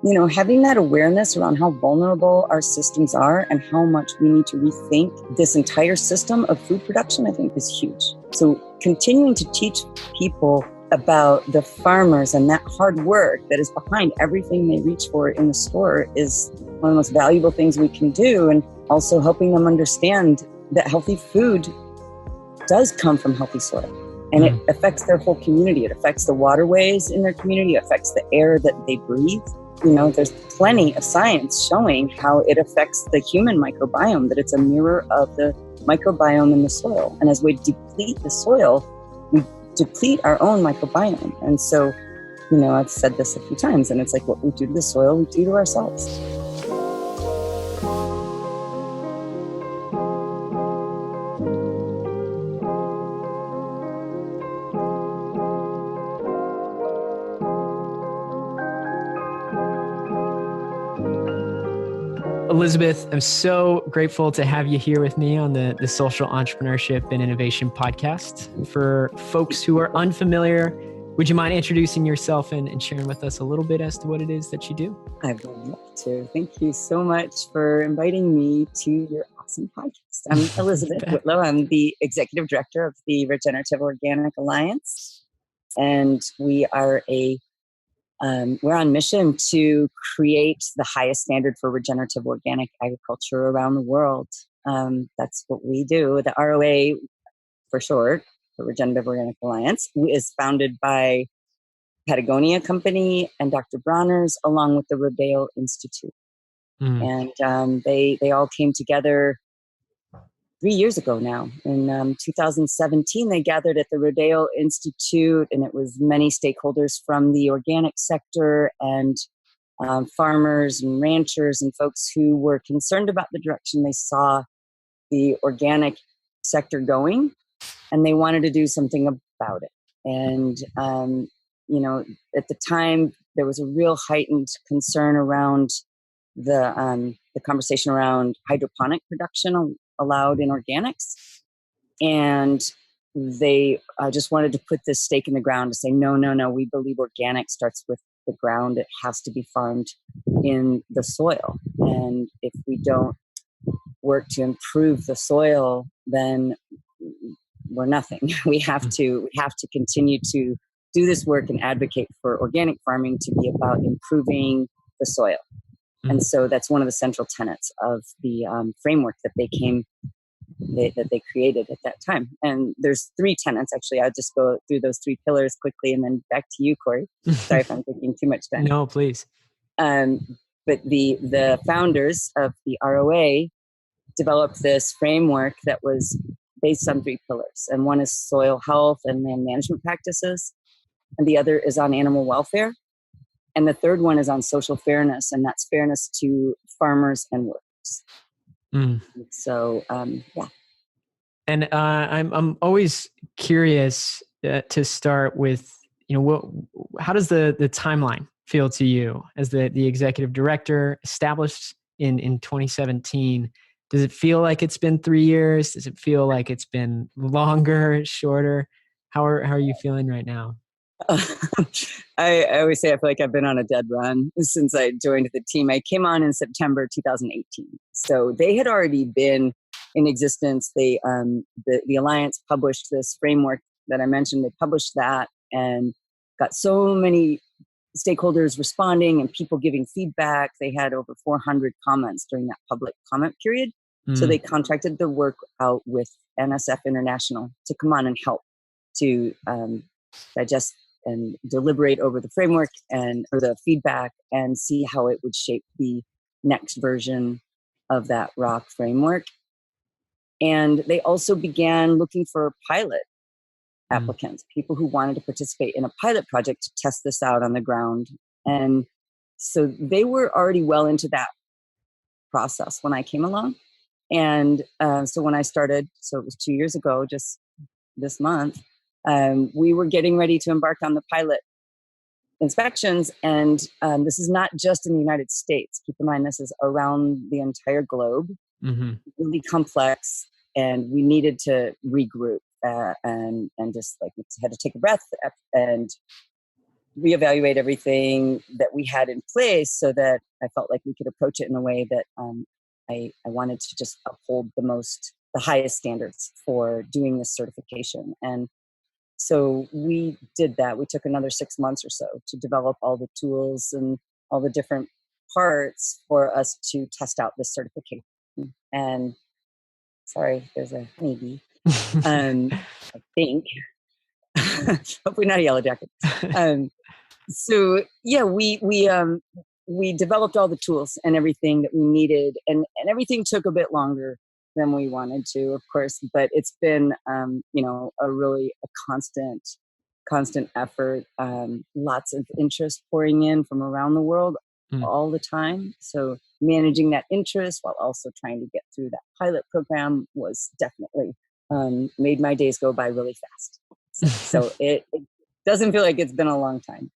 Having that awareness around how vulnerable our systems are and how much we need to rethink this entire system of food production, I think is huge. So continuing to teach people about the farmers and that hard work that is behind everything they reach for in the store is one of the most valuable things we can do. And also helping them understand that healthy food does come from healthy soil. And it affects their whole community. It affects the waterways in their community. It affects the air that they breathe. There's plenty of science showing how it affects the human microbiome, that it's a mirror of the microbiome in the soil. And as we deplete the soil, we deplete our own microbiome. And so, I've said this a few times, and it's like what we do to the soil, we do to ourselves. Elizabeth, I'm so grateful to have you here with me on the Social Entrepreneurship and Innovation podcast. For folks who are unfamiliar, would you mind introducing yourself and sharing with us a little bit as to what it is that you do? I would love to. Thank you so much for inviting me to your awesome podcast. I'm Elizabeth Whitlow. I'm the Executive Director of the Regenerative Organic Alliance. And we are we're on mission to create the highest standard for regenerative organic agriculture around the world. That's what we do. The ROA, for short, the Regenerative Organic Alliance, is founded by Patagonia Company and Dr. Bronner's, along with the Rodale Institute. And they all came together 3 years ago now. In 2017, they gathered at the Rodale Institute, and it was many stakeholders from the organic sector and farmers and ranchers and folks who were concerned about the direction they saw the organic sector going, and they wanted to do something about it. And, at the time, there was a real heightened concern around the conversation around hydroponic production allowed in organics. And they just wanted to put this stake in the ground to say, no, we believe organic starts with the ground. It has to be farmed in the soil. And if we don't work to improve the soil, then we're nothing. We have to continue to do this work and advocate for organic farming to be about improving the soil. And so that's one of the central tenets of the framework that they created at that time. And there's 3 tenets, actually. I'll just go through those 3 pillars quickly and then back to you, Corey. Sorry if I'm taking too much time. No, please. But the founders of the ROA developed this framework that was based on 3 pillars. And one is soil health and land management practices. And the other is on animal welfare. And the third one is on social fairness, and that's fairness to farmers and workers. So, yeah. And I'm always curious to start with, how does the timeline feel to you as the executive director established in 2017? Does it feel like it's been 3 years? Does it feel like it's been longer, shorter? How are you feeling right now? I always say I feel like I've been on a dead run since I joined the team. I came on in September 2018. So they had already been in existence. The Alliance published this framework that I mentioned. They published that and got so many stakeholders responding and people giving feedback. They had over 400 comments during that public comment period. So they contracted the work out with NSF International to come on and help to digest and deliberate over the framework or the feedback and see how it would shape the next version of that ROC framework. And they also began looking for pilot applicants, people who wanted to participate in a pilot project to test this out on the ground. And so they were already well into that process when I came along. And so when I started, so it was 2 years ago, just this month, we were getting ready to embark on the pilot inspections. And this is not just in the United States. Keep in mind, this is around the entire globe, really complex. And we needed to regroup and just like had to take a breath and reevaluate everything that we had in place so that I felt like we could approach it in a way that I wanted to just uphold the highest standards for doing this certification. And so we did that. We took another 6 months or so to develop all the tools and all the different parts for us to test out this certification. And sorry, there's a honeybee. I think. Hopefully not a yellow jacket. So yeah, we developed all the tools and everything that we needed, and everything took a bit longer than we wanted to, of course. But it's been a constant effort. Lots of interest pouring in from around the world all the time. So managing that interest while also trying to get through that pilot program was definitely made my days go by really fast. So it doesn't feel like it's been a long time.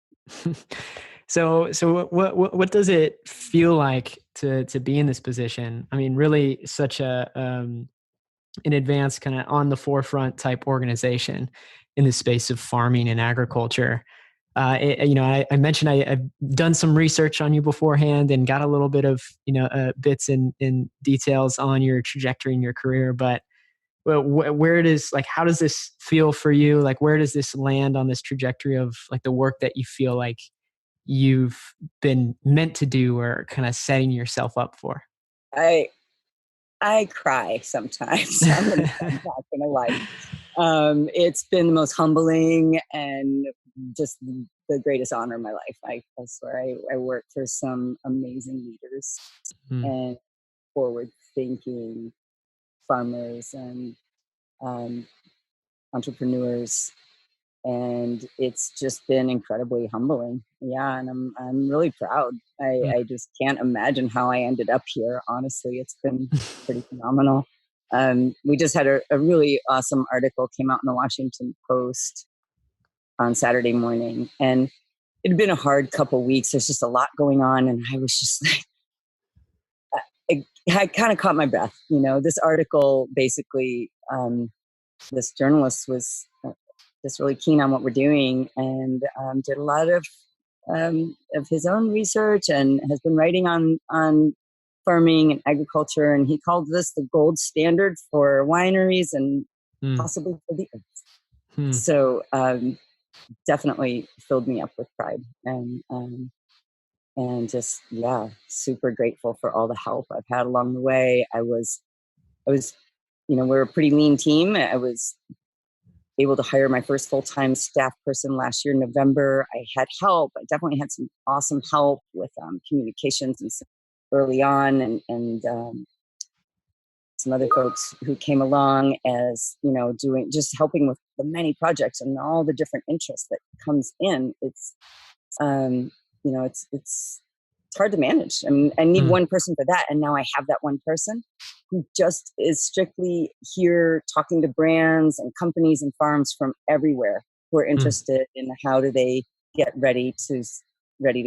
So what does it feel like to be in this position? I mean, really such an advanced kind of on the forefront type organization in the space of farming and agriculture. I mentioned I've done some research on you beforehand and got a little bit of bits and details on your trajectory in your career, but where it is, like, how does this feel for you? Like, where does this land on this trajectory of like the work that you feel like you've been meant to do or kind of setting yourself up for? I cry sometimes. I'm not gonna lie. It's been the most humbling and just the greatest honor of my life. I swear I work for some amazing leaders and forward-thinking farmers and entrepreneurs, and it's just been incredibly humbling. Yeah, and I'm really proud. I just can't imagine how I ended up here. Honestly, it's been pretty phenomenal. We just had a really awesome article came out in the Washington Post on Saturday morning, and it had been a hard couple weeks. There's just a lot going on, and I was just like, I kind of caught my breath. This article basically, this journalist was just really keen on what we're doing and did a lot of his own research and has been writing on farming and agriculture. And he called this the gold standard for wineries and possibly for the earth. So definitely filled me up with pride and just, yeah, super grateful for all the help I've had along the way. I was, we're a pretty lean team. I was able to hire my first full-time staff person last year in November. I had help. I definitely had some awesome help with communications and early on, and some other folks who came along as just helping with the many projects and all the different interests that comes in. It's it's hard to manage. I mean, I need one person for that, and now I have that one person who just is strictly here talking to brands and companies and farms from everywhere who are interested in how do they get ready to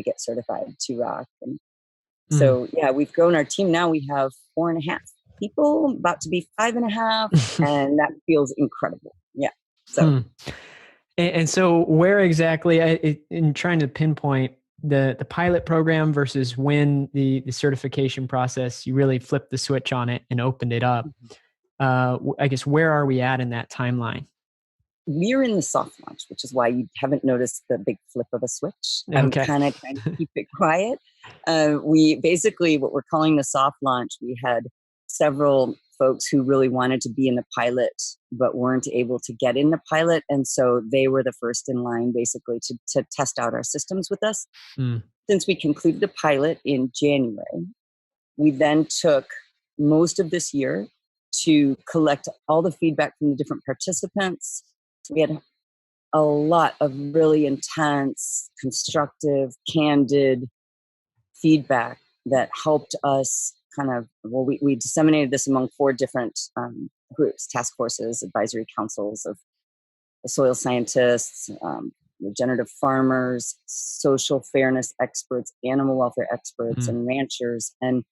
get certified to rock. And so, yeah, we've grown our team. Now we have 4.5 people, about to be 5.5, and that feels incredible. Yeah. So, and so where exactly, in trying to pinpoint the pilot program versus when the certification process, you really flipped the switch on it and opened it up. I guess, where are we at in that timeline? We're in the soft launch, which is why you haven't noticed the big flip of a switch. I'm kind of trying to keep it quiet. We basically, what we're calling the soft launch, we had several folks who really wanted to be in the pilot but weren't able to get in the pilot, and so they were the first in line basically to test out our systems with us. Since we concluded the pilot in January, we then took most of this year to collect all the feedback from the different participants. We had a lot of really intense, constructive, candid feedback that helped us we disseminated this among 4 different groups: task forces, advisory councils of soil scientists, regenerative farmers, social fairness experts, animal welfare experts, and ranchers. And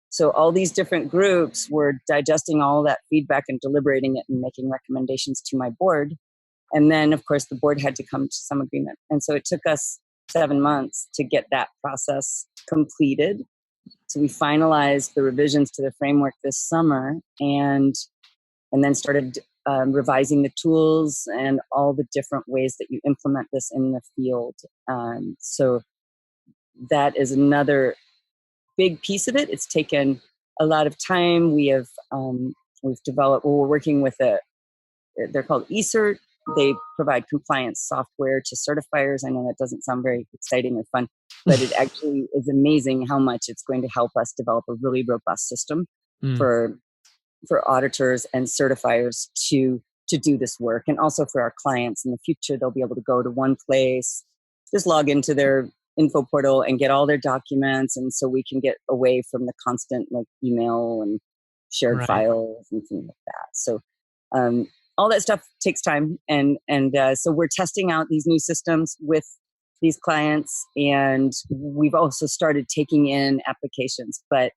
so all these different groups were digesting all that feedback and deliberating it and making recommendations to my board. And then, of course, the board had to come to some agreement. And so it took us 7 months to get that process completed. So we finalized the revisions to the framework this summer, and then started revising the tools and all the different ways that you implement this in the field. So that is another big piece of it. It's taken a lot of time. We've developed, we're working with they're called eCert. They provide compliance software to certifiers. I know that doesn't sound very exciting or fun, but it actually is amazing how much it's going to help us develop a really robust system for auditors and certifiers to do this work. And also for our clients in the future, they'll be able to go to one place, just log into their info portal and get all their documents. And so we can get away from the constant like email and shared files and things like that. So all that stuff takes time. And so we're testing out these new systems with these clients. And we've also started taking in applications, but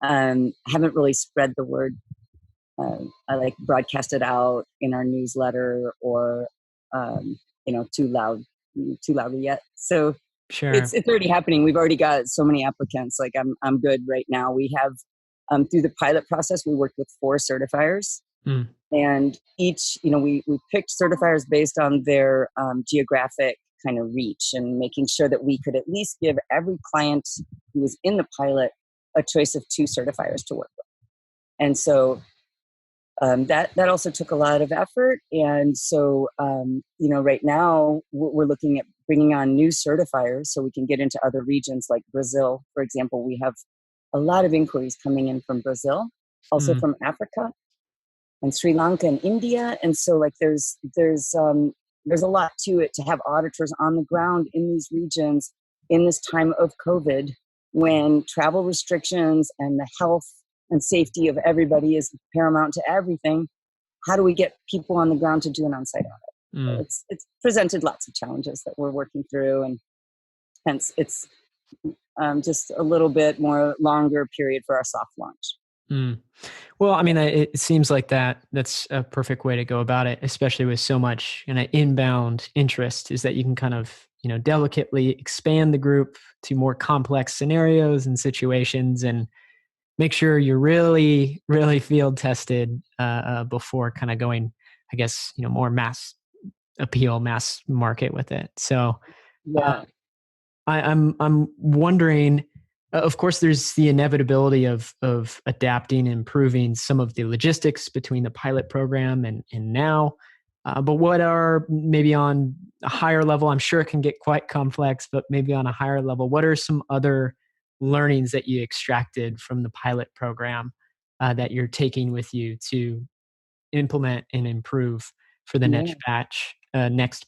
haven't really spread the word. I like broadcast it out in our newsletter or, too loudly yet. So it's already happening. We've already got so many applicants. Like I'm good right now. We have, through the pilot process, we worked with 4 certifiers. And each, we picked certifiers based on their geographic kind of reach and making sure that we could at least give every client who was in the pilot a choice of 2 certifiers to work with. And so that also took a lot of effort. And so, right now we're looking at bringing on new certifiers so we can get into other regions like Brazil, for example. We have a lot of inquiries coming in from Brazil, also from Africa and Sri Lanka and India. And so like there's a lot to it to have auditors on the ground in these regions in this time of COVID, when travel restrictions and the health and safety of everybody is paramount to everything. How do we get people on the ground to do an on-site audit? So it's presented lots of challenges that we're working through, and hence it's just a little bit more longer period for our soft launch. Well, I mean, it seems like that's a perfect way to go about it, especially with so much inbound interest, is that you can kind of, delicately expand the group to more complex scenarios and situations and make sure you're really, really field tested before kind of going, I guess, more mass appeal, mass market with it. So I'm wondering, of course, there's the inevitability of adapting and improving some of the logistics between the pilot program and now. But what are, maybe on a higher level, I'm sure it can get quite complex, but maybe on a higher level, what are some other learnings that you extracted from the pilot program that you're taking with you to implement and improve for the next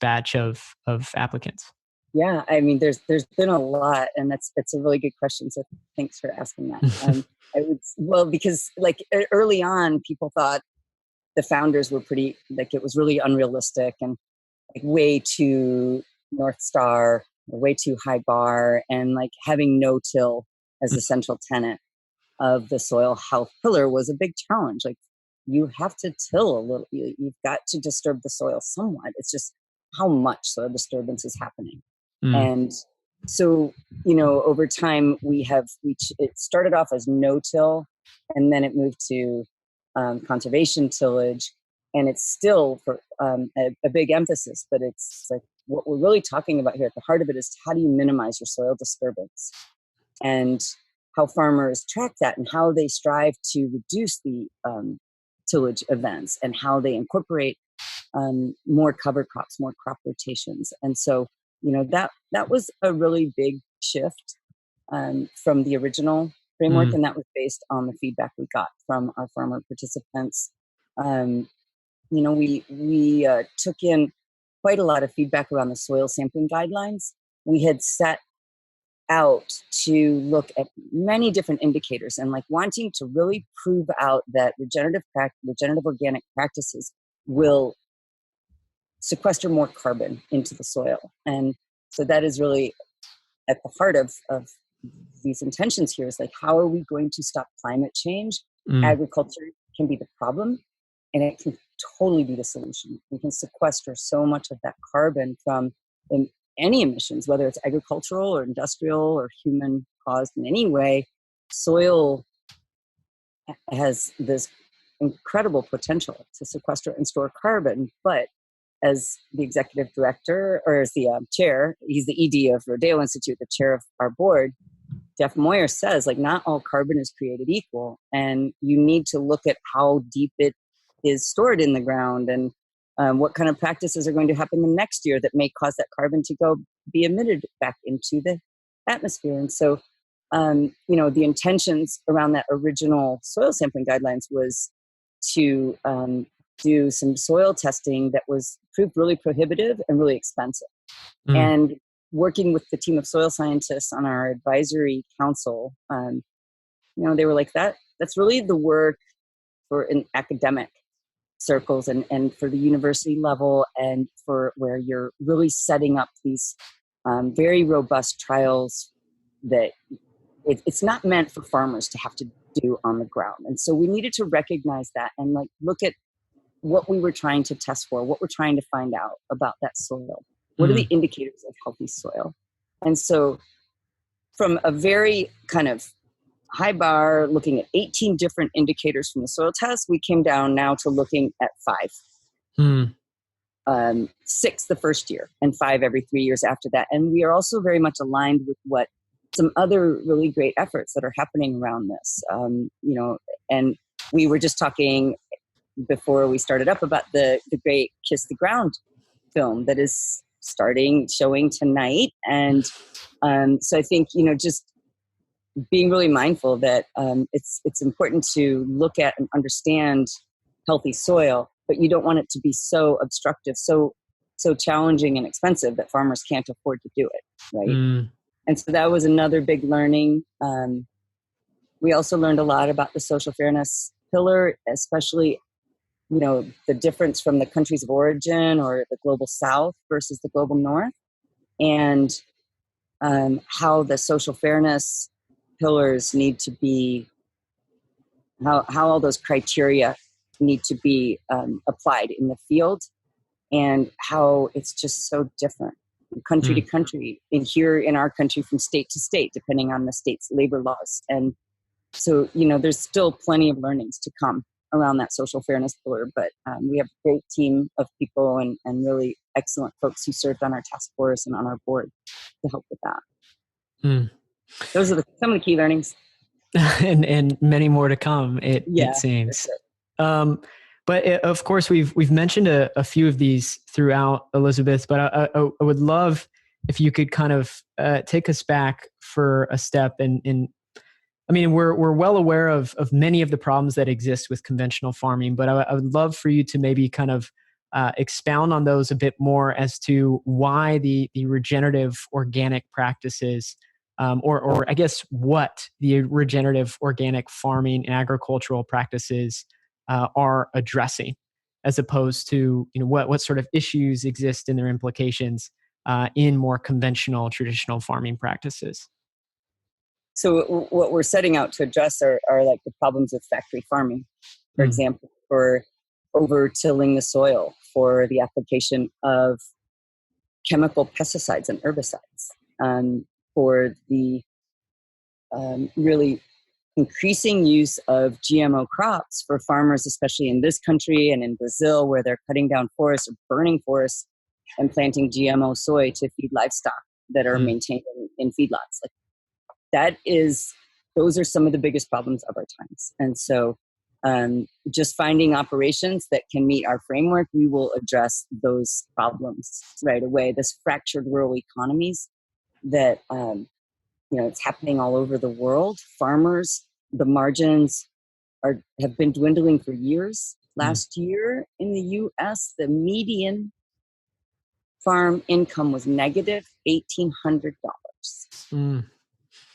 batch of applicants? Yeah, I mean, there's been a lot, and that's a really good question. So thanks for asking that. Because like early on, people thought the founders were it was really unrealistic and like way too North Star, way too high bar, and like having no-till as a central tenet of the soil health pillar was a big challenge. Like you have to till a little, you've got to disturb the soil somewhat. It's just how much soil disturbance is happening. And so, over time it started off as no-till, and then it moved to conservation tillage, and it's still for a big emphasis, but it's like what we're really talking about here at the heart of it is how do you minimize your soil disturbance, and how farmers track that, and how they strive to reduce the tillage events, and how they incorporate more cover crops, more crop rotations. And so that was a really big shift from the original framework, and that was based on the feedback we got from our farmer participants. We took in quite a lot of feedback around the soil sampling guidelines. We had set out to look at many different indicators and like wanting to really prove out that regenerative organic practices will sequester more carbon into the soil. And so that is really at the heart of these intentions here, is like, how are we going to stop climate change? Agriculture can be the problem, and it can totally be the solution. We can sequester so much of that carbon from any emissions, whether it's agricultural or industrial or human caused in any way. Soil has this incredible potential to sequester and store carbon, but as the executive director, or as the chair, he's the ED of Rodeo Institute, the chair of our board, Jeff Moyer says, like, not all carbon is created equal, and you need to look at how deep it is stored in the ground, and what kind of practices are going to happen the next year that may cause that carbon to go be emitted back into the atmosphere. And so, the intentions around that original soil sampling guidelines was to do some soil testing that was proved really prohibitive and really expensive. And working with the team of soil scientists on our advisory council, they were like, that's really the work for an academic circles and for the university level, and for where you're really setting up these very robust trials that it's not meant for farmers to have to do on the ground. And so we needed to recognize that and like look at what we were trying to test for, what we're trying to find out about that soil. What are the indicators of healthy soil? And so from a very kind of high bar, looking at 18 different indicators from the soil test, we came down now to looking at 5. 6 the first year and 5 every 3 years after that. And we are also very much aligned with what some other really great efforts that are happening around this. And we were just talking before we started up about the great Kiss the Ground film that is showing tonight. And so I think, just being really mindful that it's important to look at and understand healthy soil, but you don't want it to be so obstructive, so challenging and expensive that farmers can't afford to do it, right? And so that was another big learning. We also learned a lot about the social fairness pillar, especially, the difference from the countries of origin or the global south versus the global north, and how the social fairness pillars need to be, how all those criteria need to be applied in the field, and how it's just so different from country to country, and here in our country from state to state, depending on the state's labor laws. And so, there's still plenty of learnings to come around that social fairness pillar, but we have a great team of people and really excellent folks who served on our task force and on our board to help with that. Those are some of the key learnings. and many more to come, it seems. Sure. But of course, we've mentioned a few of these throughout, Elizabeth, but I would love if you could kind of take us back for a step. And I mean, we're well aware of many of the problems that exist with conventional farming, but I would love for you to maybe kind of expound on those a bit more as to why the regenerative organic practices, or I guess what the regenerative organic farming and agricultural practices are addressing, as opposed to what sort of issues exist in their implications in more conventional traditional farming practices. So what we're setting out to address are like the problems with factory farming, for example, for over-tilling the soil, for the application of chemical pesticides and herbicides, for the really increasing use of GMO crops for farmers, especially in this country and in Brazil, where they're cutting down forests or burning forests and planting GMO soy to feed livestock that are maintained in feedlots. Those are some of the biggest problems of our times. And so just finding operations that can meet our framework, we will address those problems right away. This fractured rural economies that, it's happening all over the world. Farmers, the margins have been dwindling for years. Last year in the U.S., the median farm income was negative $1,800.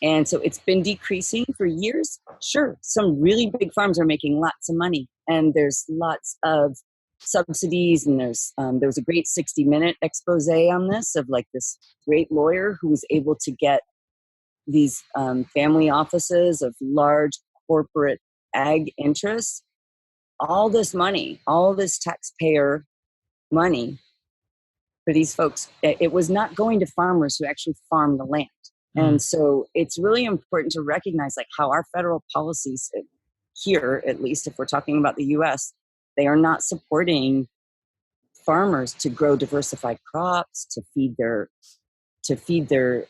And so it's been decreasing for years. Sure, some really big farms are making lots of money, and there's lots of subsidies, and there was a great 60-minute expose on this of like this great lawyer who was able to get these family offices of large corporate ag interests all this money, all this taxpayer money for these folks. It was not going to farmers who actually farm the land. And so it's really important to recognize like how our federal policies here, at least if we're talking about the US, they are not supporting farmers to grow diversified crops, to feed their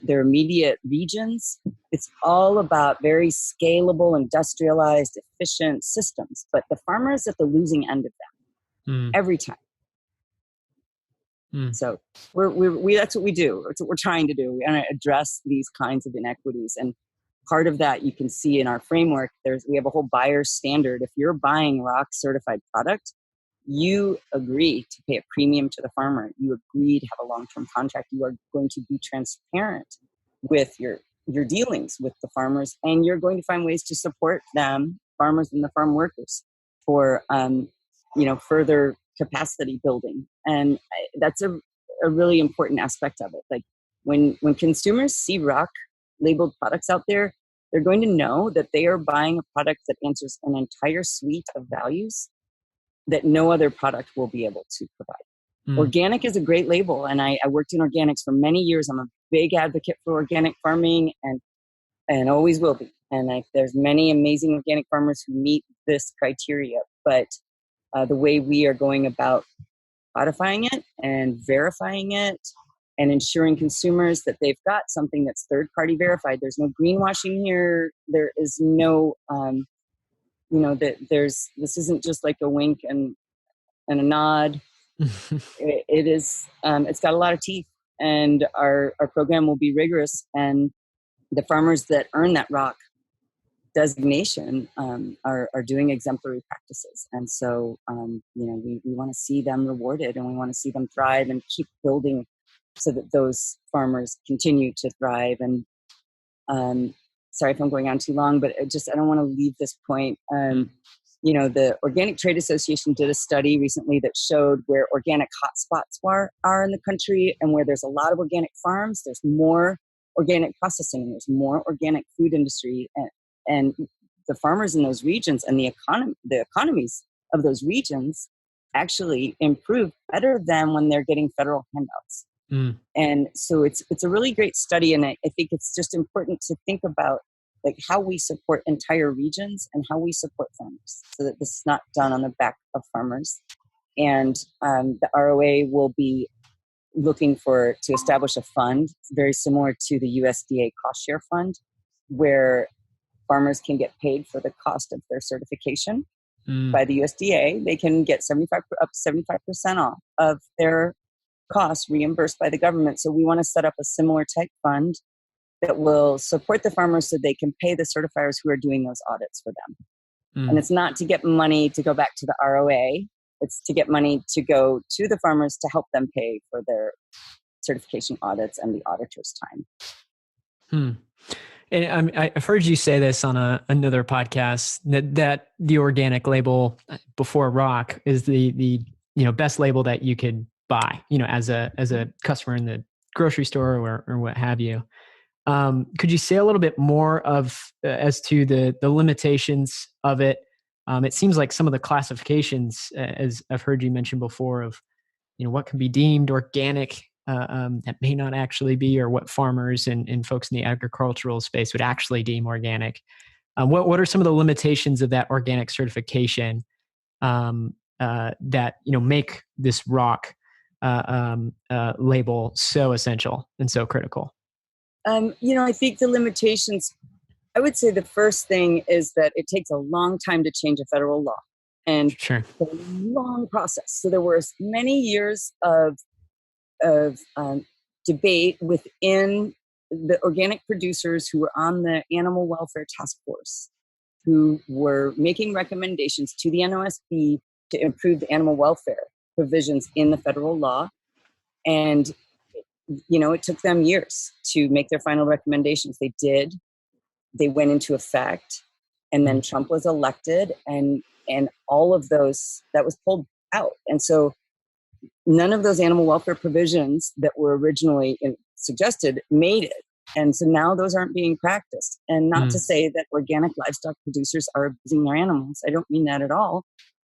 immediate regions. It's all about very scalable, industrialized, efficient systems. But the farmer is at the losing end of them every time. So we that's what we do. That's what we're trying to do. We want to address these kinds of inequities. And part of that you can see in our framework. We have a whole buyer standard. If you're buying ROC certified product, you agree to pay a premium to the farmer. You agree to have a long-term contract. You are going to be transparent with your dealings with the farmers, and you're going to find ways to support them, farmers and the farm workers, for further capacity building. And that's a really important aspect of it. Like when consumers see ROC labeled products out there, they're going to know that they are buying a product that answers an entire suite of values that no other product will be able to provide. Organic is a great label, and I worked in organics for many years. I'm a big advocate for organic farming and always will be. And there's many amazing organic farmers who meet this criteria, but the way we are going about codifying it and verifying it and ensuring consumers that they've got something that's third-party verified. There's no greenwashing here. There is no this isn't just like a wink and a nod. It is it's got a lot of teeth, and our program will be rigorous, and the farmers that earn that ROC designation are doing exemplary practices. And so we want to see them rewarded, and we want to see them thrive and keep building so that those farmers continue to thrive. And sorry if I'm going on too long, but I don't want to leave this point. The Organic Trade Association did a study recently that showed where organic hotspots are in the country, and where there's a lot of organic farms, there's more organic processing, there's more organic food industry, and the farmers in those regions and the economies of those regions actually improve better than when they're getting federal handouts. And so it's a really great study, and I think it's just important to think about like how we support entire regions and how we support farmers, so that this is not done on the back of farmers. And the ROA will be looking to establish a fund very similar to the USDA cost share fund, where farmers can get paid for the cost of their certification by the USDA. They can get 75% off of their costs reimbursed by the government. So we want to set up a similar type fund that will support the farmers so they can pay the certifiers who are doing those audits for them. And it's not to get money to go back to the ROA. It's to get money to go to the farmers to help them pay for their certification audits and the auditor's time. And I've heard you say this on another podcast that the organic label before ROC is the best label that you could buy, as a customer in the grocery store or what have you. Could you say a little bit more as to the limitations of it? It seems like some of the classifications, as I've heard you mention before, of what can be deemed organic that may not actually be, or what farmers and folks in the agricultural space would actually deem organic. What are some of the limitations of that organic certification that make this ROC label so essential and so critical? I think the limitations, I would say the first thing is that it takes a long time to change a federal law, and sure, a long process. So there were many years of debate within the organic producers who were on the Animal Welfare Task Force, who were making recommendations to the NOSB to improve the animal welfare provisions in the federal law. And it took them years to make their final recommendations. They did. They went into effect, and then Trump was elected, and all of those, that was pulled out. And so none of those animal welfare provisions that were originally suggested made it. And so now those aren't being practiced. And not to say that organic livestock producers are abusing their animals. I don't mean that at all.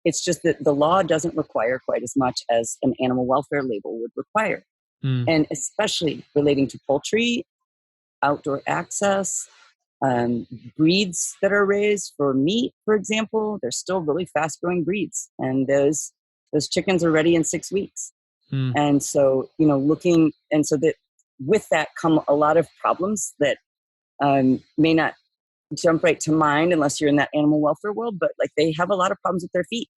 It's just that the law doesn't require quite as much as an animal welfare label would require. And especially relating to poultry, outdoor access, breeds that are raised for meat, for example, they're still really fast growing breeds. And those chickens are ready in 6 weeks. And so, that with that come a lot of problems that may not jump right to mind unless you're in that animal welfare world, but like they have a lot of problems with their feet.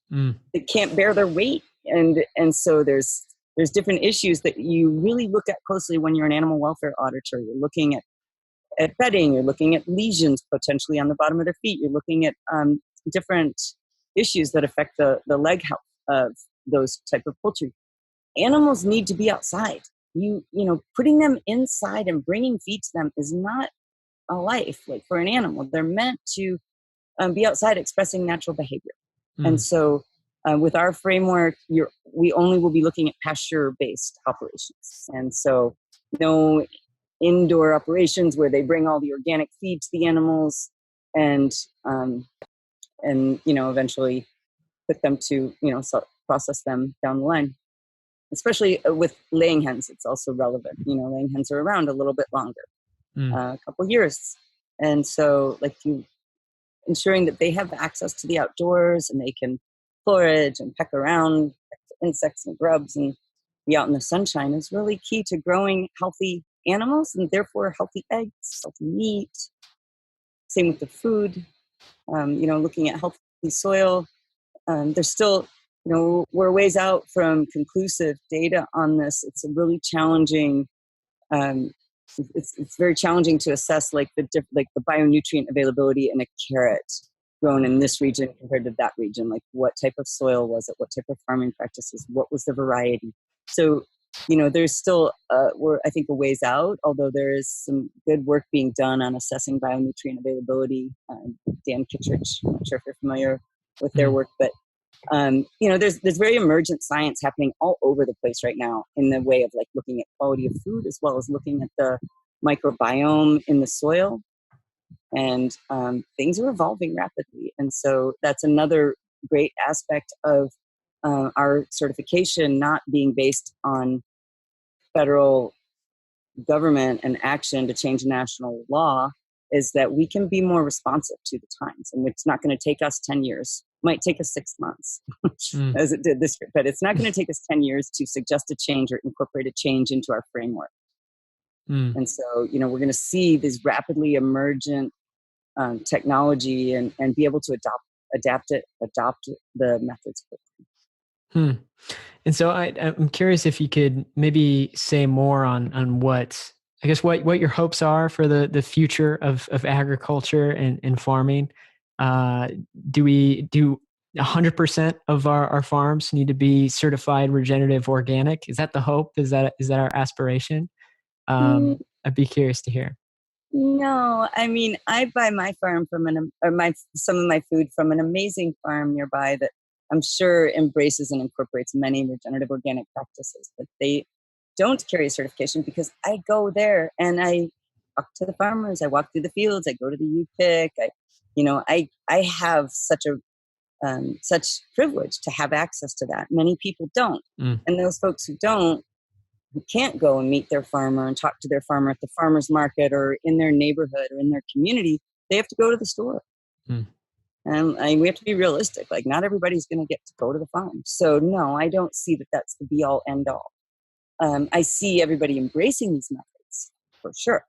They can't bear their weight. And so there's different issues that you really look at closely when you're an animal welfare auditor. You're looking at bedding, you're looking at lesions potentially on the bottom of their feet, you're looking at different issues that affect the leg health of those type of poultry. Animals need to be outside. Putting them inside and bringing feed to them is not a life. Like for an animal, they're meant to be outside expressing natural behavior. And so with our framework, we only will be looking at pasture-based operations. And so no indoor operations where they bring all the organic feed to the animals and eventually put them to, process them down the line. Especially with laying hens, it's also relevant. Laying hens are around a little bit longer, a couple years. And so ensuring that they have access to the outdoors and they can forage and peck around insects and grubs and be out in the sunshine is really key to growing healthy animals and therefore healthy eggs, healthy meat. Same with the food, looking at healthy soil. There's still, we're ways out from conclusive data on this. It's a really challenging, it's very challenging to assess like the bionutrient availability in a carrot grown in this region compared to that region. Like what type of soil was it? What type of farming practices? What was the variety? So, there's still, we're, I think, a ways out, although there is some good work being done on assessing bionutrient availability. Dan Kittredge, I'm not sure if you're familiar with their work, but there's very emergent science happening all over the place right now in the way of like looking at quality of food as well as looking at the microbiome in the soil. And things are evolving rapidly. And so that's another great aspect of our certification not being based on federal government and action to change national law is that we can be more responsive to the times. And it's not going to take us 10 years. It might take us 6 months as it did this year, but it's not going to take us 10 years to suggest a change or incorporate a change into our framework. And so, we're going to see this rapidly emergent technology and be able to adopt the methods quickly. And so I'm curious if you could maybe say more on what your hopes are for the future of agriculture and farming. Do 100% of our farms need to be certified regenerative organic? Is that the hope? Is that our aspiration? I'd be curious to hear. No, I mean, I buy my farm some of my food from an amazing farm nearby that I'm sure embraces and incorporates many regenerative organic practices, but they don't carry a certification because I go there and I talk to the farmers, I walk through the fields, I go to the U-Pick, I have such privilege to have access to that. Many people don't. And those folks who can't go and meet their farmer and talk to their farmer at the farmer's market or in their neighborhood or in their community, they have to go to the store. And we have to be realistic. Like not everybody's going to get to go to the farm. So no, I don't see that that's the be all end all. I see everybody embracing these methods for sure.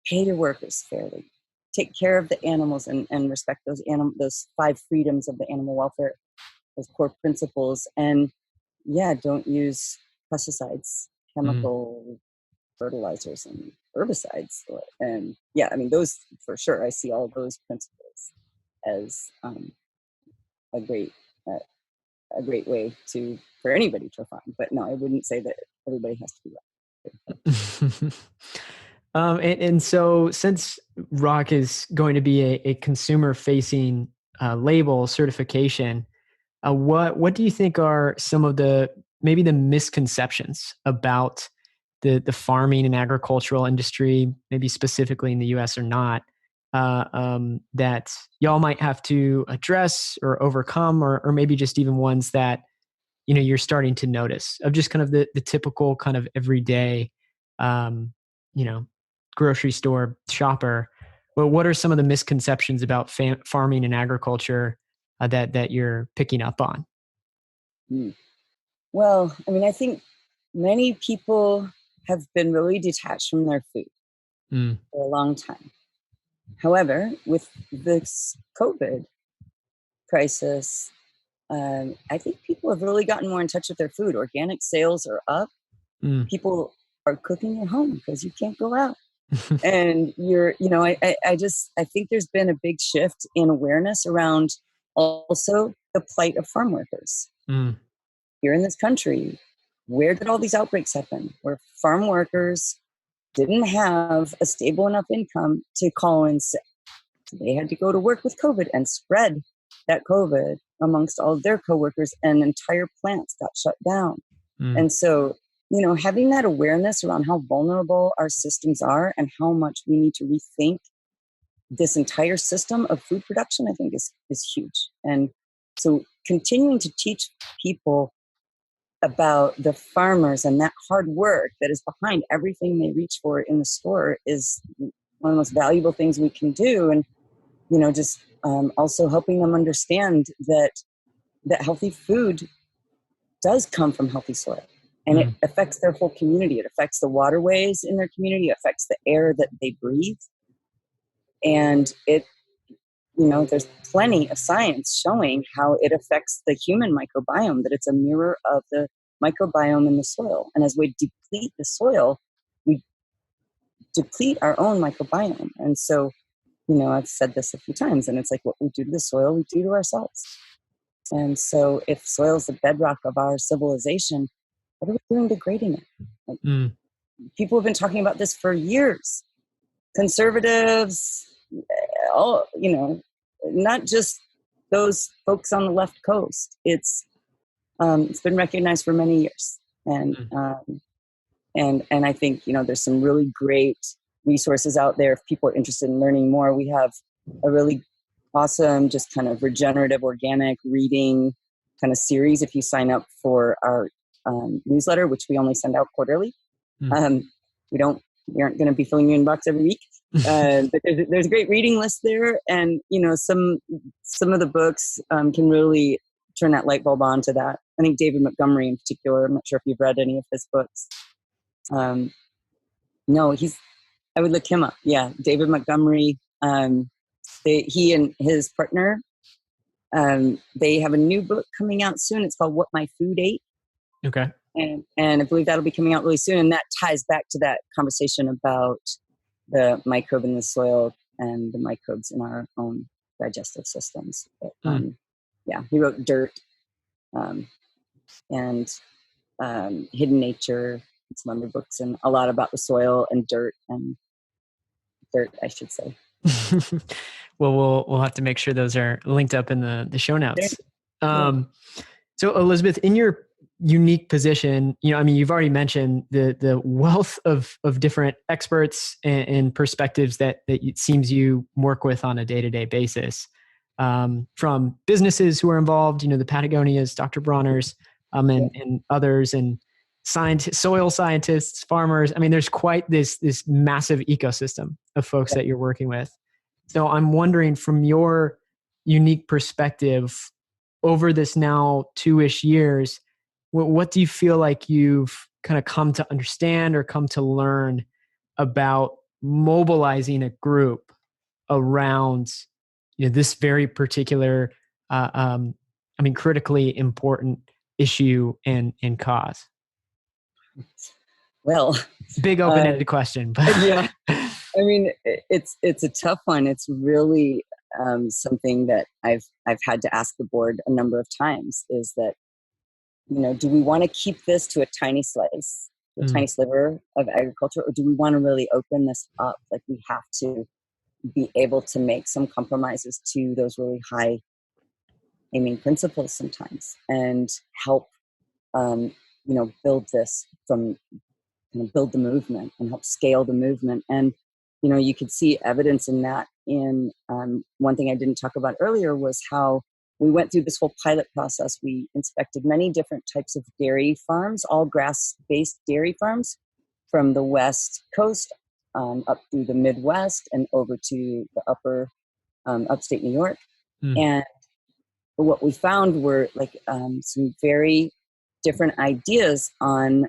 Pay your workers fairly. Take care of the animals and respect those 5 freedoms of the animal welfare, those core principles. And don't use pesticides, chemical fertilizers and herbicides. And those for sure, I see all those principles as a great way for anybody to farm. But no, I wouldn't say that everybody has to do that. And so since ROC is going to be a consumer facing label certification, what do you think are some of the maybe the misconceptions about the farming and agricultural industry, maybe specifically in the US or not, that y'all might have to address or overcome, or maybe just even ones that, you're starting to notice of just kind of the typical kind of everyday, um, you know, grocery store shopper? Well, what are some of the misconceptions about farming and agriculture that you're picking up on? Mm. Well, I mean, I think many people have been really detached from their food Mm, for a long time. However, with this COVID crisis, I think people have really gotten more in touch with their food. Organic sales are up. mm. People are cooking at home because you can't go out. And I think there's been a big shift in awareness around also the plight of farm workers Mm, here in this country. Where did all these outbreaks happen? Where farm workers didn't have a stable enough income to call in sick. So they had to go to work with COVID and spread that COVID amongst all of their coworkers, and entire plants got shut down. mm, And so, having that awareness around how vulnerable our systems are and how much we need to rethink this entire system of food production, I think is huge. And so continuing to teach people about the farmers and that hard work that is behind everything they reach for in the store is one of the most valuable things we can do. And, just also helping them understand that healthy food does come from healthy soil, and it mm, affects their whole community. It affects the waterways in their community, it affects the air that they breathe. And there's plenty of science showing how it affects the human microbiome, that it's a mirror of the microbiome in the soil. And as we deplete the soil, we deplete our own microbiome. And so, I've said this a few times, and it's like what we do to the soil, we do to ourselves. And so if soil is the bedrock of our civilization, what are we doing degrading it? Like, mm, people have been talking about this for years. Conservatives, all, not just those folks on the left coast. It's been recognized for many years. And mm. and I think, there's some really great resources out there if people are interested in learning more. We have a really awesome, just kind of regenerative organic reading kind of series if you sign up for our newsletter, which we only send out quarterly. Mm. Um, we aren't going to be filling your inbox every week, but there's a great reading list there, and some of the books can really turn that light bulb on to that. I think David Montgomery in particular. I'm not sure if you've read any of his books. No, I would look him up. Yeah, David Montgomery. He and his partner, they have a new book coming out soon. It's called What My Food Ate. Okay. And I believe that'll be coming out really soon. And that ties back to that conversation about the microbe in the soil and the microbes in our own digestive systems. But, Mm. yeah, he wrote Dirt, um, and Hidden Nature, and some other books, and a lot about the soil and dirt, I should say. Well, we'll have to make sure those are linked up in the show notes. Yeah. So Elizabeth, in your unique position, I mean, you've already mentioned the wealth of different experts and perspectives that it seems you work with on a day-to-day basis, from businesses who are involved, the Patagonias, Dr. Bronner's, and others, and scientists, soil scientists, farmers. I mean, there's quite this massive ecosystem of folks that you're working with. So I'm wondering, from your unique perspective, over this now 2-ish years, what do you feel like you've kind of come to understand or come to learn about mobilizing a group around this very particular, critically important issue and cause? Well, Big open-ended question, but yeah. I mean, it's a tough one. It's really something that I've had to ask the board a number of times. Is that, do we want to keep this to a tiny slice, a tiny sliver of agriculture, or do we want to really open this up? Like, we have to be able to make some compromises to those really high aiming principles sometimes, and help build this from kind of build the movement and help scale the movement. And, you know, you could see evidence in that in one thing I didn't talk about earlier was how we went through this whole pilot process. We inspected many different types of dairy farms, all grass-based dairy farms from the West Coast up through the Midwest and over to the upper upstate New York. And what we found were like some very different ideas on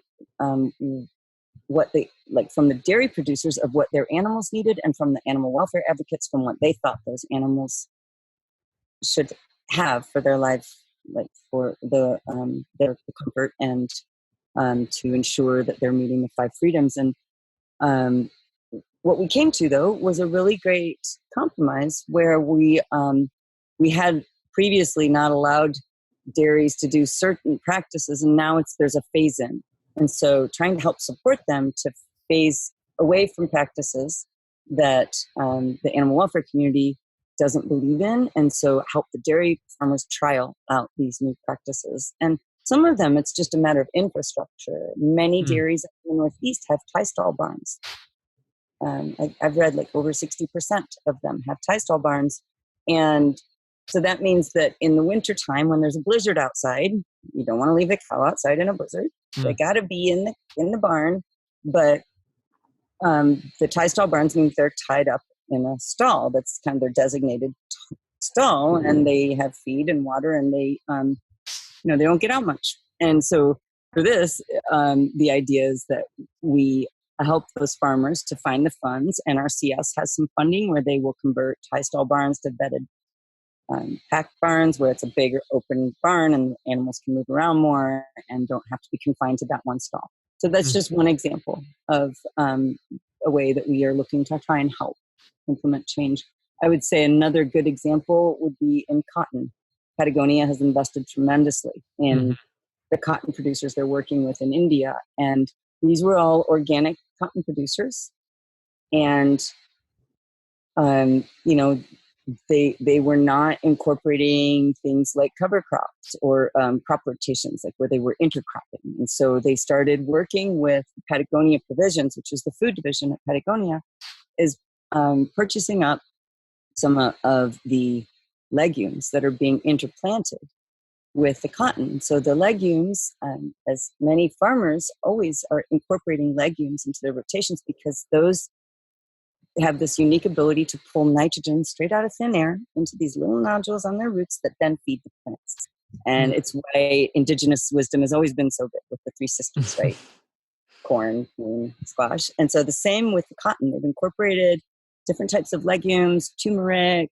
what they like from the dairy producers of what their animals needed, and from the animal welfare advocates from what they thought those animals should have for their life, like for their comfort and to ensure that they're meeting the 5 freedoms. And what we came to, though, was a really great compromise where we had previously not allowed dairies to do certain practices, and now there's a phase in. And so trying to help support them to phase away from practices that the animal welfare community doesn't believe in, and so help the dairy farmers trial out these new practices. And some of them, it's just a matter of infrastructure. Many dairies in the Northeast have tie stall barns. I've read like over 60% of them have tie stall barns. And so that means that in the wintertime, when there's a blizzard outside, you don't want to leave a cow outside in a blizzard. They got to be in the barn. But the tie stall barns means they're tied up in a stall that's kind of their designated stall, and they have feed and water, and they they don't get out much. And so for this, the idea is that we help those farmers to find the funds, and our CS has some funding where they will convert tie stall barns to bedded packed barns, where it's a bigger open barn and animals can move around more and don't have to be confined to that one stall. So that's just one example of a way that we are looking to try and help implement change. I would say another good example would be in cotton. Patagonia has invested tremendously in the cotton producers they're working with in India. And these were all organic cotton producers. And, they were not incorporating things like cover crops or crop rotations, like where they were intercropping. And so they started working with Patagonia Provisions, which is the food division at Patagonia, is purchasing up some of the legumes that are being interplanted with the cotton. So the legumes, as many farmers always are incorporating legumes into their rotations because those have this unique ability to pull nitrogen straight out of thin air into these little nodules on their roots that then feed the plants. And it's why indigenous wisdom has always been so good with the 3 systems, right? Corn, bean, squash. And so the same with the cotton. They've incorporated different types of legumes, turmeric,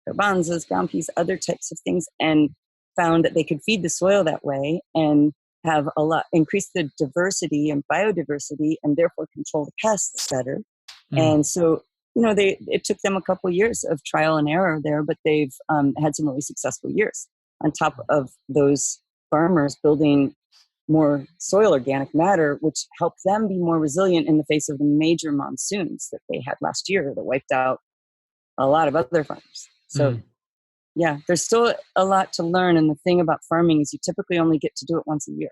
garbanzos, ground peas, other types of things, and found that they could feed the soil that way and have increase the diversity and biodiversity, and therefore control the pests better. And so, it took them a couple of years of trial and error there, but they've had some really successful years on top of those farmers building more soil organic matter, which helped them be more resilient in the face of the major monsoons that they had last year that wiped out a lot of other farmers. So, yeah, there's still a lot to learn. And the thing about farming is you typically only get to do it once a year.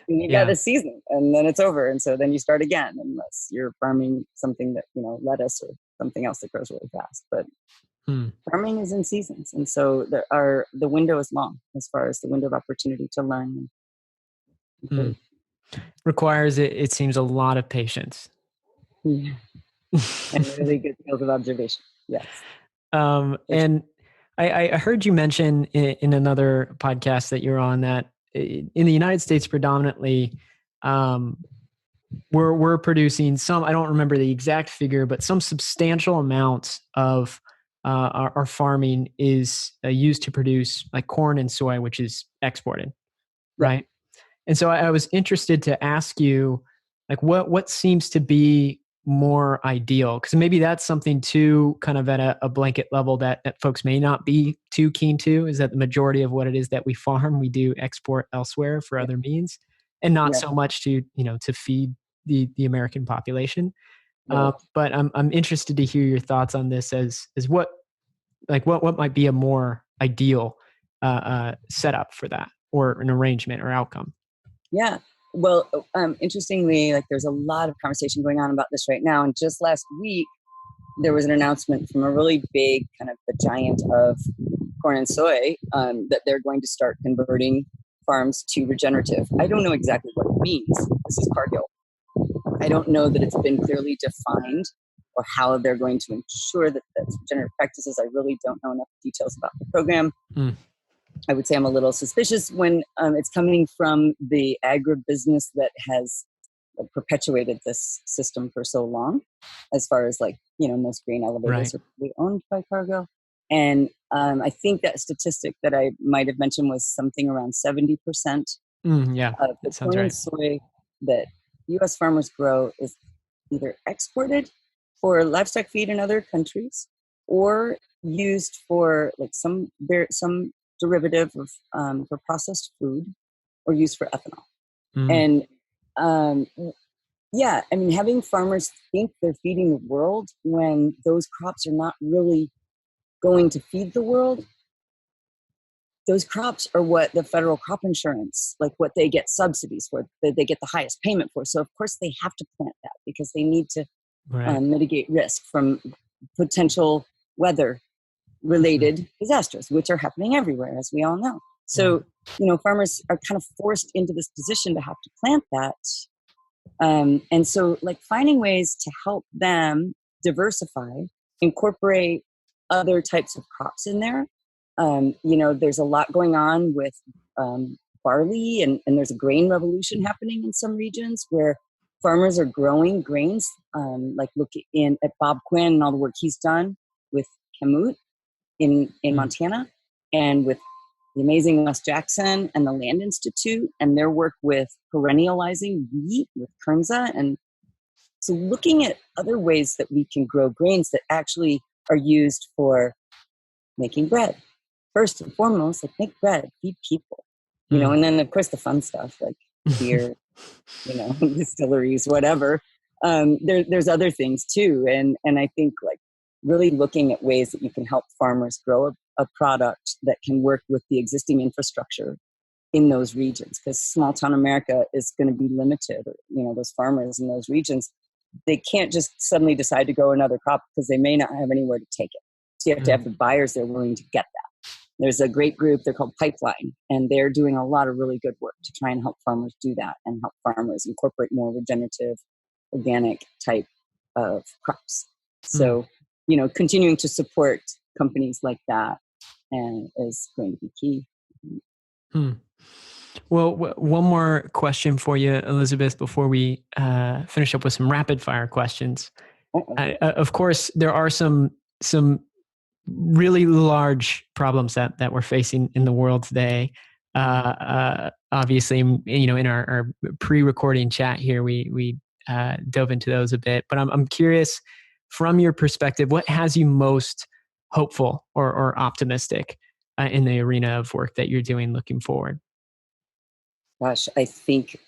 You got a season and then it's over. And so then you start again, unless you're farming something that, lettuce or something else that grows really fast. But farming is in seasons. And so the window is long as far as the window of opportunity to learn. Requires, it seems, a lot of patience. Yeah. And really good skills of observation. Yes. And I heard you mention in another podcast that you're on that in the United States predominantly, we're producing some, I don't remember the exact figure, but some substantial amount of our farming is used to produce like corn and soy, which is exported, right? And so I was interested to ask you, like, what seems to be more ideal? Because maybe that's something too, kind of at a blanket level that folks may not be too keen to, is that the majority of what it is that we farm, we do export elsewhere for other means, and not so much to feed the American population. But I'm interested to hear your thoughts on this as what might be a more ideal setup for that, or an arrangement or outcome. Yeah. Well, interestingly, like there's a lot of conversation going on about this right now. And just last week, there was an announcement from a really big kind of the giant of corn and soy that they're going to start converting farms to regenerative. I don't know exactly what it means. This is Cargill. I don't know that it's been clearly defined or how they're going to ensure that that's regenerative practices. I really don't know enough details about the program. I would say I'm a little suspicious when it's coming from the agribusiness that has perpetuated this system for so long, as far as like, most grain elevators are probably owned by Cargill. And I think that statistic that I might have mentioned was something around 70% of the corn and soy that U.S. farmers grow is either exported for livestock feed in other countries or used for like some derivative of for processed food or used for ethanol. And having farmers think they're feeding the world when those crops are not really going to feed the world. Those crops are what the federal crop insurance, like what they get subsidies for, that they get the highest payment for. So of course they have to plant that because they need to mitigate risk from potential weather related disasters, which are happening everywhere, as we all know. So, farmers are kind of forced into this position to have to plant that. And so like finding ways to help them diversify, incorporate other types of crops in there. There's a lot going on with barley and there's a grain revolution happening in some regions where farmers are growing grains, like look at Bob Quinn and all the work he's done with Kamut in Montana, and with the amazing Wes Jackson and the Land Institute and their work with perennializing wheat with Kernza. And so looking at other ways that we can grow grains that actually are used for making bread. First and foremost, like make bread, feed people, and then of course the fun stuff like beer, distilleries, whatever. There's other things too. And I think like really looking at ways that you can help farmers grow a product that can work with the existing infrastructure in those regions, because small town America is going to be limited. Those farmers in those regions, they can't just suddenly decide to grow another crop because they may not have anywhere to take it. So you have to have the buyers that are willing to get that. There's a great group, they're called Pipeline, and they're doing a lot of really good work to try and help farmers do that and help farmers incorporate more regenerative, organic type of crops. So, continuing to support companies like that is going to be key. Well, one more question for you, Elizabeth, before we finish up with some rapid fire questions. Of course, there are some really large problems that we're facing in the world today. Obviously, in our pre-recording chat here, we dove into those a bit. But I'm curious, from your perspective, what has you most hopeful or optimistic in the arena of work that you're doing looking forward? Gosh, I think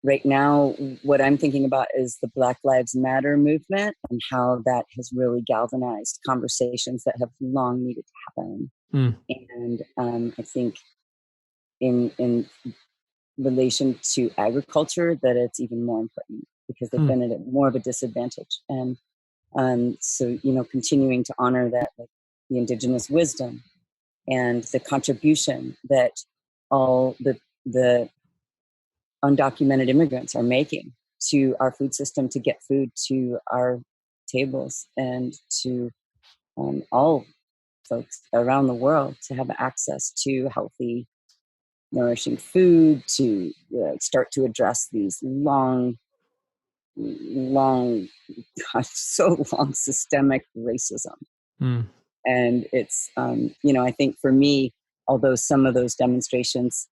right now what I'm thinking about is the Black Lives Matter movement and how that has really galvanized conversations that have long needed to happen. And I think in relation to agriculture, that it's even more important because they've been at more of a disadvantage. And so, continuing to honor that, like, the indigenous wisdom and the contribution that all the undocumented immigrants are making to our food system to get food to our tables and to all folks around the world to have access to healthy, nourishing food, to start to address these long, so long systemic racism. And it's, I think for me, although some of those demonstrations,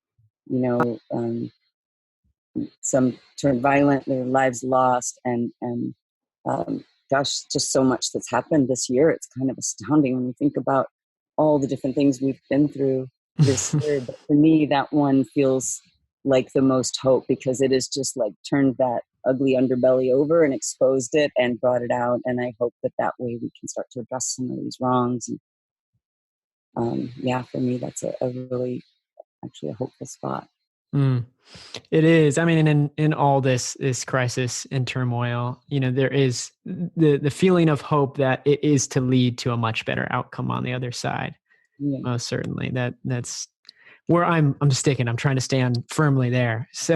some turned violent, their lives lost, and gosh, just so much that's happened this year. It's kind of astounding when you think about all the different things we've been through this year. But for me, that one feels like the most hope because it has just like turned that ugly underbelly over and exposed it and brought it out. And I hope that way we can start to address some of these wrongs. And for me, that's a really actually a hopeful spot. Mm. It is. I mean, in all this crisis and turmoil, there is the feeling of hope that it is to lead to a much better outcome on the other side. Yeah. Most certainly. That's where I'm sticking. I'm trying to stand firmly there. So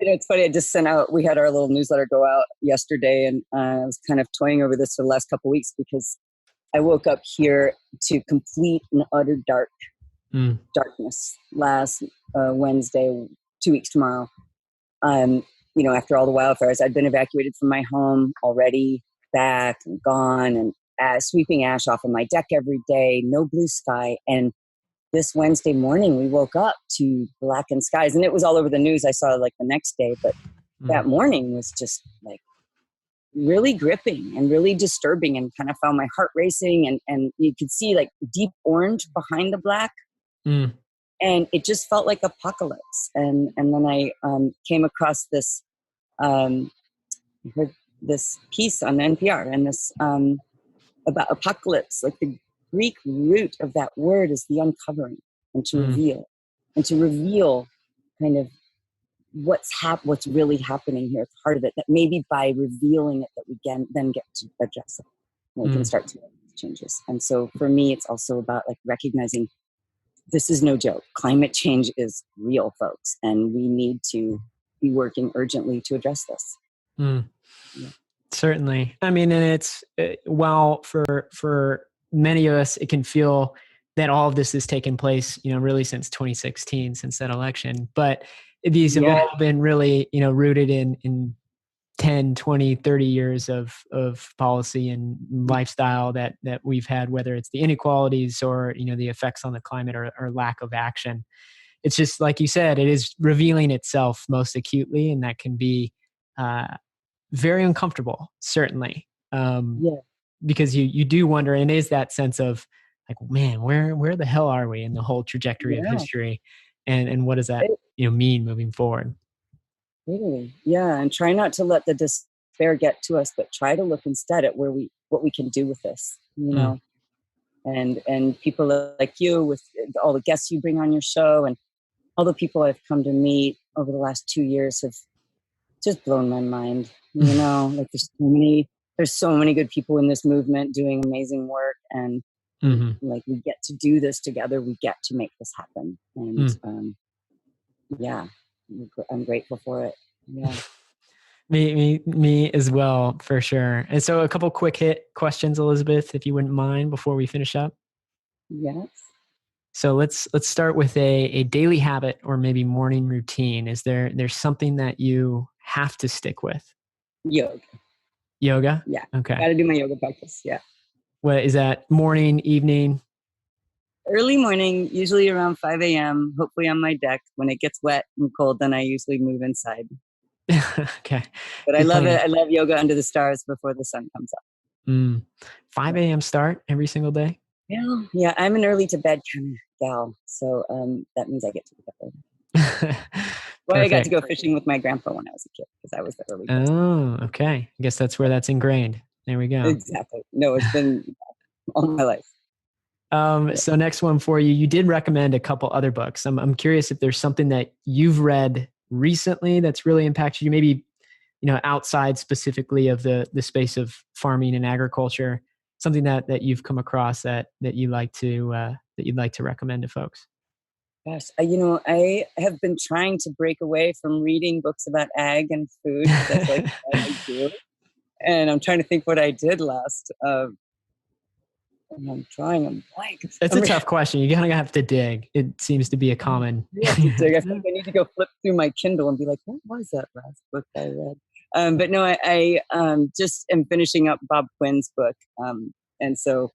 It's funny. I just sent out. We had our little newsletter go out yesterday, and I was kind of toying over this for the last couple of weeks because I woke up here to complete and utter darkness last Wednesday, 2 weeks tomorrow. After all the wildfires, I'd been evacuated from my home already, back and gone, and sweeping ash off of my deck every day, no blue sky. And this Wednesday morning, we woke up to blackened skies, and it was all over the news. I saw it like the next day, but that morning was just like really gripping and really disturbing, and kind of found my heart racing, and you could see like deep orange behind the black. And it just felt like apocalypse. And then I came across this, heard this piece on NPR, and this about apocalypse. Like the Greek root of that word is the uncovering, and to reveal kind of what's really happening here at the heart of it. That maybe by revealing it, that we then get to address it. And we can start to make changes. And so for me, it's also about like recognizing this is no joke. Climate change is real, folks, and we need to be working urgently to address this. Yeah. Certainly. I mean, and it's while for many of us, it can feel that all of this has taken place, really since 2016, since that election. But these have all been really, rooted in 10, 20, 30 years of policy and lifestyle that we've had, whether it's the inequalities or, the effects on the climate or lack of action. It's just, like you said, it is revealing itself most acutely, and that can be very uncomfortable, certainly. Because you do wonder, and it is that sense of like, man, where the hell are we in the whole trajectory of history? And what does that, mean moving forward? Totally. Yeah. And try not to let the despair get to us, but try to look instead at what we can do with this, and people like you, with all the guests you bring on your show, and all the people I've come to meet over the last 2 years have just blown my mind. Like there's so many good people in this movement doing amazing work, and like we get to do this together. We get to make this happen. And I'm grateful for it. Yeah. Me as well, for sure. And so a couple quick hit questions, Elizabeth, if you wouldn't mind, before we finish up. Yes. So let's start with a daily habit or maybe morning routine. Is there's something that you have to stick with? Yoga. Yoga? Yeah. Okay. Got to do my yoga practice. Yeah. What is that? Morning, evening? Early morning, usually around 5 a.m., hopefully on my deck. When it gets wet and cold, then I usually move inside. Okay. But I love it. I love yoga under the stars before the sun comes up. 5 a.m. start every single day? Yeah. I'm an early to bed kind of gal. So that means I get to wake up early. Well, I got to go fishing with my grandpa when I was a kid because I was the early person. Oh, okay. I guess that's where that's ingrained. There we go. Exactly. No, it's been all my life. So next one for you. You did recommend a couple other books. I'm curious if there's something that you've read recently that's really impacted you, maybe, outside specifically of the space of farming and agriculture, something that you've come across that you'd like to recommend to folks. Gosh, I have been trying to break away from reading books about ag and food. That's like all I do. And I'm trying to think what I did last. I'm blank. It's a tough question. You kind of have to dig. It seems to be a common. I think I need to go flip through my Kindle and be like, what was that last book I read? But no, I just am finishing up Bob Quinn's book. And so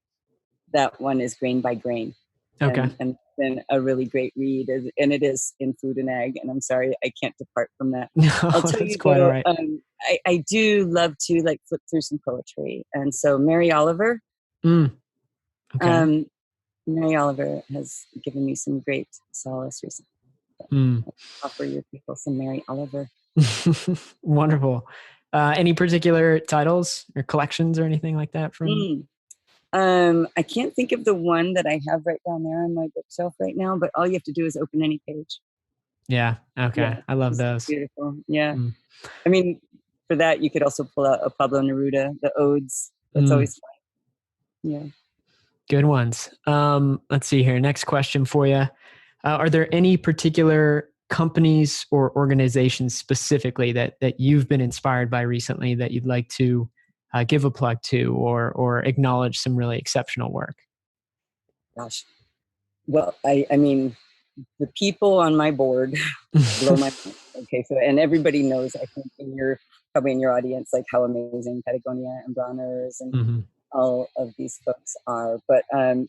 that one is Grain by Grain. Okay. And been a really great read, and it is in food and ag. And I'm sorry, I can't depart from that. No, I'll tell you quite all right. I do love to like flip through some poetry, and so Mary Oliver. Okay. Mary Oliver has given me some great solace recently. Offer your people some Mary Oliver. Wonderful. Any particular titles or collections or anything like that from? I can't think of the one that I have right down there on my bookshelf right now, but all you have to do is open any page. Yeah. Okay. Yeah, I love it's those. beautiful. Yeah. Mm. I mean, for that, you could also pull out a Pablo Neruda, the odes. That's Mm. always fun. Yeah. Good ones. Let's see here. Next question for you. Are there any particular companies or organizations specifically that you've been inspired by recently that you'd like to give a plug to or acknowledge some really exceptional work? Gosh. Well, I mean, the people on my board blow my mind. Okay, so and everybody knows, I think, probably in your audience, like how amazing Patagonia and Bronner's and Hmm. all of these folks are. But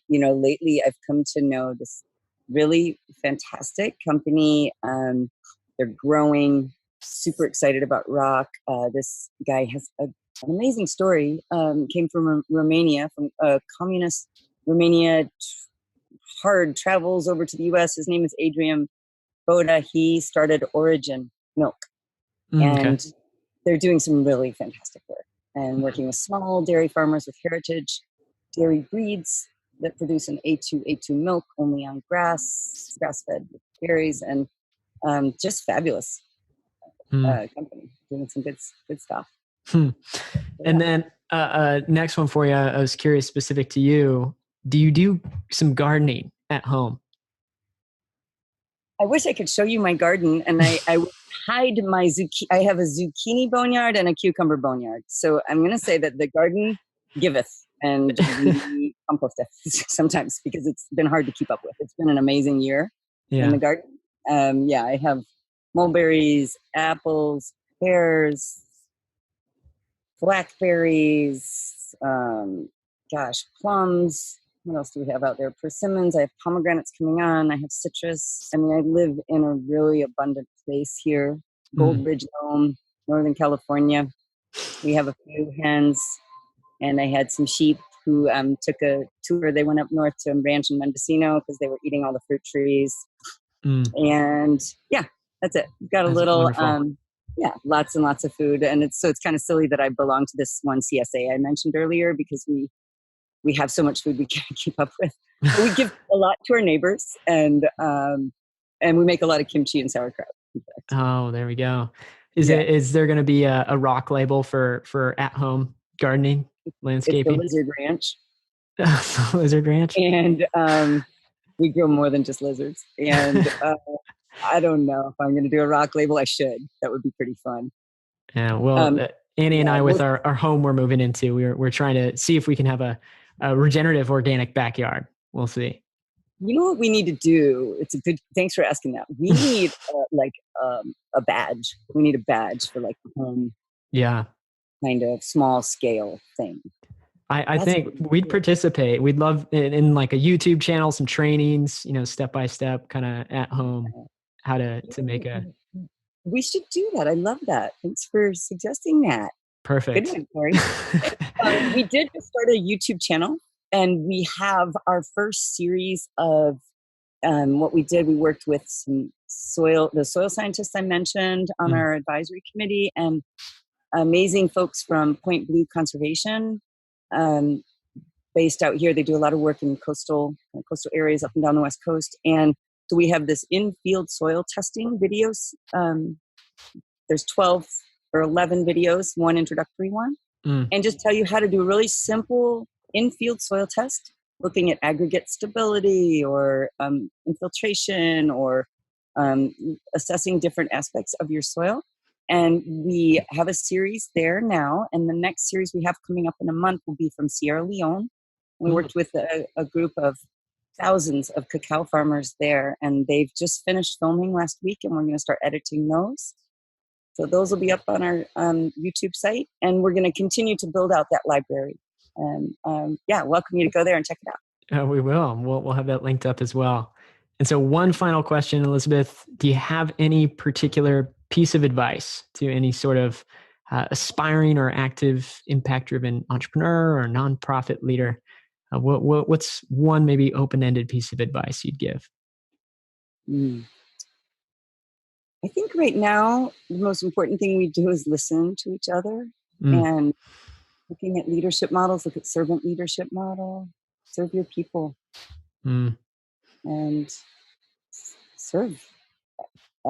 lately I've come to know this really fantastic company. They're growing, super excited about rock. This guy has an amazing story. Came from Romania, from communist Romania, hard travels over to the US. His name is Adrian Boda. He started Origin Milk, Okay. and they're doing some really fantastic work and working with small dairy farmers with heritage dairy breeds that produce an A2 milk only on grass-fed dairies, and just fabulous Mm. company doing some good stuff. Hmm. So, And yeah. then next one for you. I was curious, specific to you. Do you do some gardening at home? I wish I could show you my garden, and I would hide my zucchini. I have a zucchini boneyard and a cucumber boneyard. So I'm going to say that the garden giveth, and we compost it sometimes because it's been hard to keep up with. It's been an amazing year in Yeah. the garden. Yeah, I have mulberries, apples, pears, blackberries, plums. What else do we have out there? Persimmons. I have pomegranates coming on. I have citrus. I mean, I live in a really abundant place here. Mm. Gold Ridge Loam, Northern California. We have a few hens, and I had some sheep who took a tour. They went up north to a ranch in Mendocino because they were eating all the fruit trees. Mm. And yeah, that's it. We've got a That's little, wonderful. yeah, lots and lots of food. And it's kind of silly that I belong to this one CSA I mentioned earlier, because we have so much food we can't keep up with. But we give a lot to our neighbors, and we make a lot of kimchi and sauerkraut. In fact. Oh, there we go. Yeah, Is there going to be a rock label for at home gardening, it's the landscaping? Lizard Ranch, Lizard Ranch. and we grow more than just lizards. And I don't know if I'm going to do a rock label. I should. That would be pretty fun. Yeah. Well, Um, Annie and yeah, I, with well, our home we're moving into, we're trying to see if we can have a regenerative organic backyard. We'll see. you know what we need to do? It's a good. Thanks for asking that. We need a badge. We need a badge for like a home Yeah. kind of small scale thing. I That's think we'd participate. We'd love in like a YouTube channel, some trainings, step by step, kind of at home, how to make a we should do that. I love that. Thanks for suggesting that. Good perfect. one, Corey. We did just start a YouTube channel, and we have our first series of what we did. We worked with the soil scientists I mentioned on Mm. our advisory committee, and amazing folks from Point Blue Conservation, um, based out here. They do a lot of work in coastal areas up and down the West Coast. And so we have this in-field soil testing videos. There's 12 or 11 videos, one introductory one, Mm. and just tell you how to do a really simple in-field soil test, looking at aggregate stability or infiltration or assessing different aspects of your soil. And we have a series there now, and the next series we have coming up in a month will be from Sierra Leone. We Mm. worked with a group of thousands of cacao farmers there, and they've just finished filming last week, and we're going to start editing those. So those will be up on our YouTube site, and we're going to continue to build out that library. And welcome you to go there and check it out. We will. We'll have that linked up as well. And so, one final question, Elizabeth: do you have any particular piece of advice to any sort of aspiring or active, impact-driven entrepreneur or nonprofit leader? What's one maybe open-ended piece of advice you'd give? Mm. I think right now the most important thing we do is listen to each other, Mm. and looking at leadership models. Look at servant leadership model. Serve your people Mm. and serve.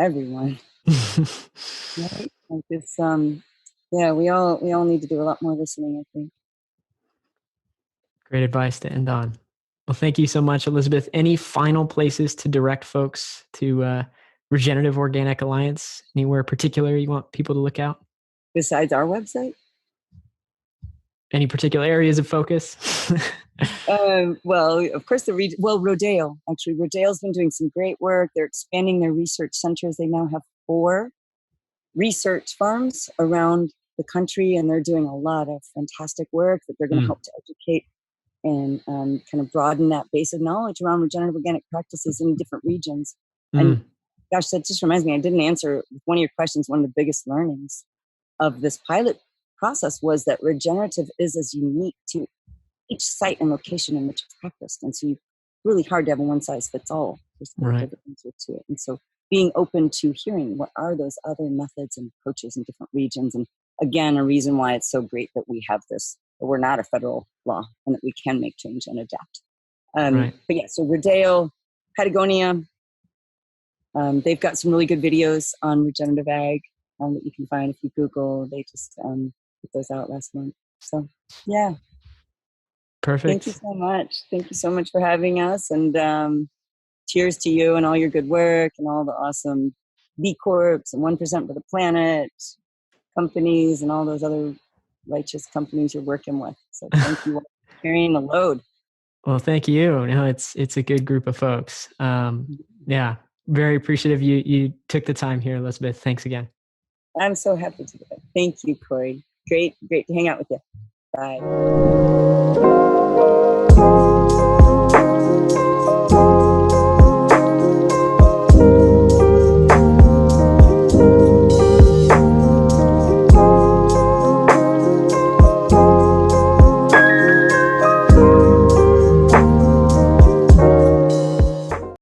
everyone. Right? Like it's yeah, we all need to do a lot more listening, I think. Great advice to end on. Well, thank you so much, Elizabeth. Any final places to direct folks to Regenerative Organic Alliance? Anywhere particular you want people to look out? Besides our website? Any particular areas of focus? Well, of course, Rodale. Actually, Rodale's been doing some great work. They're expanding their research centers. They now have 4 research farms around the country, and they're doing a lot of fantastic work that they're going to help to educate and kind of broaden that base of knowledge around regenerative organic practices in different regions. And gosh, that just reminds me, I didn't answer one of your questions. One of the biggest learnings of this pilot process was that regenerative is as unique to each site and location in which it's practiced. And so it's really hard to have a one-size-fits-all. There's differences to it. And so being open to hearing what are those other methods and approaches in different regions. And again, a reason why it's so great that we have this, that we're not a federal law and that we can make change and adapt. But yeah, so Rodale, Patagonia, they've got some really good videos on regenerative ag that you can find if you Google. They just put those out last month. So yeah. Perfect. Thank you so much. Thank you so much for having us. And cheers to you and all your good work and all the awesome B Corps and 1% for the Planet companies and all those other righteous companies you're working with. So thank you for carrying the load. Well, thank you. No, it's a good group of folks. Yeah, very appreciative you took the time here, Elizabeth. Thanks again. I'm so happy to do that. Thank you, Corey. Great to hang out with you. Bye.